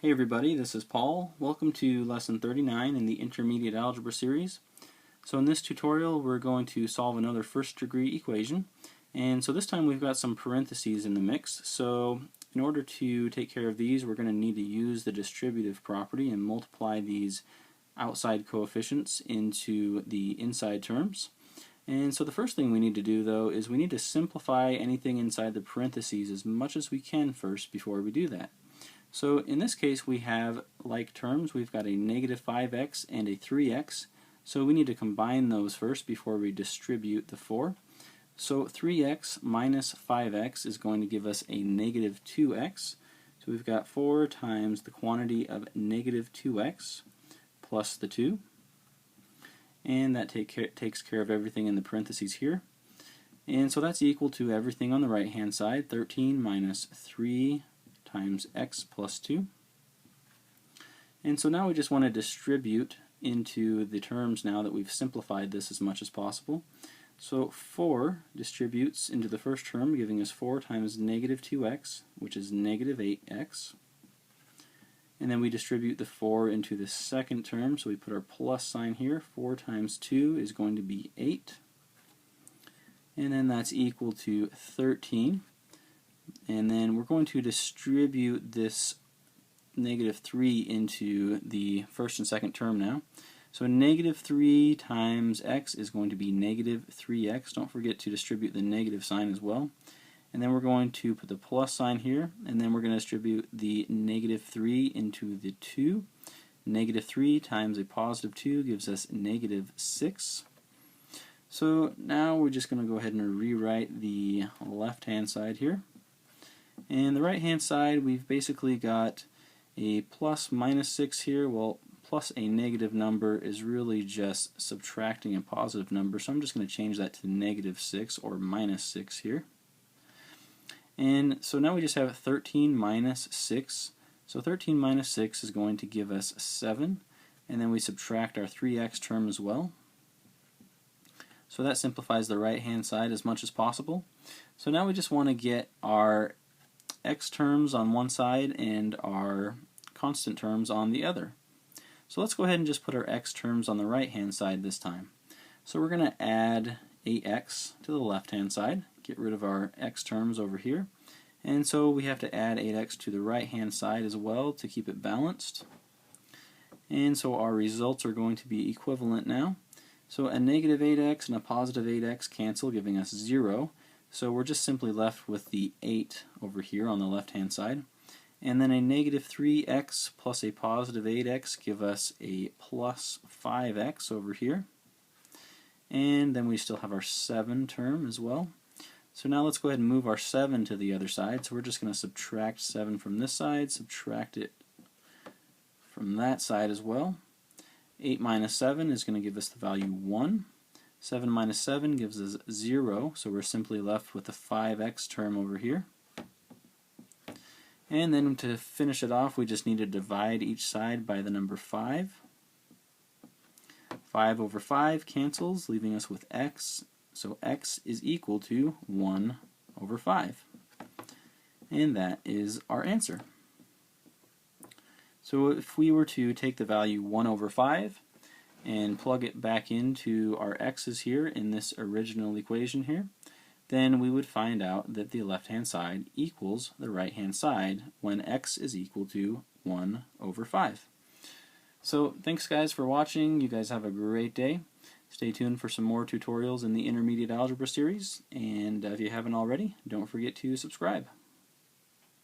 Hey everybody, this is Paul. Welcome to lesson 39 in the intermediate algebra series. So in this tutorial we're going to solve another first degree equation, and so this time we've got some parentheses in the mix. So in order to take care of these, we're going to need to use the distributive property and multiply these outside coefficients into the inside terms. And so the first thing we need to do though is we need to simplify anything inside the parentheses as much as we can first before we do that. So in this case we have like terms. We've got a negative 5x and a 3x. So we need to combine those first before we distribute the 4. So 3x minus 5x is going to give us a negative 2x. So we've got 4 times the quantity of negative 2x plus the 2. And that takes care of everything in the parentheses here. And so that's equal to everything on the right hand side, 13 minus 3 times x plus 2. And so now we just want to distribute into the terms now that we've simplified this as much as possible. So 4 distributes into the first term, giving us 4 times negative 2x, which is negative 8x. And then we distribute the 4 into the second term, so we put our plus sign here. 4 times 2 is going to be 8. And then that's equal to 13. And then we're going to distribute this negative 3 into the first and second term now. So negative 3 times x is going to be negative 3x. Don't forget to distribute the negative sign as well. And then we're going to put the plus sign here, and then we're going to distribute the negative 3 into the 2. Negative 3 times a positive 2 gives us negative 6. So now we're just going to go ahead and rewrite the left-hand side here. And the right-hand side, we've basically got a plus minus 6 here. Well, plus a negative number is really just subtracting a positive number, so I'm just going to change that to negative 6 or minus 6 here. And so now we just have 13 minus 6. So 13 minus 6 is going to give us 7. And then we subtract our 3x term as well. So that simplifies the right-hand side as much as possible. So now we just want to get our x terms on one side and our constant terms on the other. So let's go ahead and just put our x terms on the right-hand side this time. So we're going to add 8x to the left-hand side. Get rid of our x terms over here, and so we have to add 8x to the right hand side as well to keep it balanced. And so our results are going to be equivalent now. So a negative 8x and a positive 8x cancel, giving us 0. So we're just simply left with the 8 over here on the left hand side. And then a negative 3x plus a positive 8x give us a plus 5x over here. And then we still have our 7 term as well. So now let's go ahead and move our 7 to the other side. So we're just going to subtract 7 from this side, subtract it from that side as well. 8 minus 7 is going to give us the value 1. 7 minus 7 gives us 0, so we're simply left with the 5x term over here. And then to finish it off, we just need to divide each side by the number 5. 5 over 5 cancels, leaving us with x. So x is equal to 1 over 5. And that is our answer. So if we were to take the value 1 over 5 and plug it back into our x's here in this original equation here, then we would find out that the left-hand side equals the right-hand side when x is equal to 1 over 5. So thanks guys for watching. You guys have a great day. Stay tuned for some more tutorials in the intermediate algebra series, and if you haven't already, don't forget to subscribe.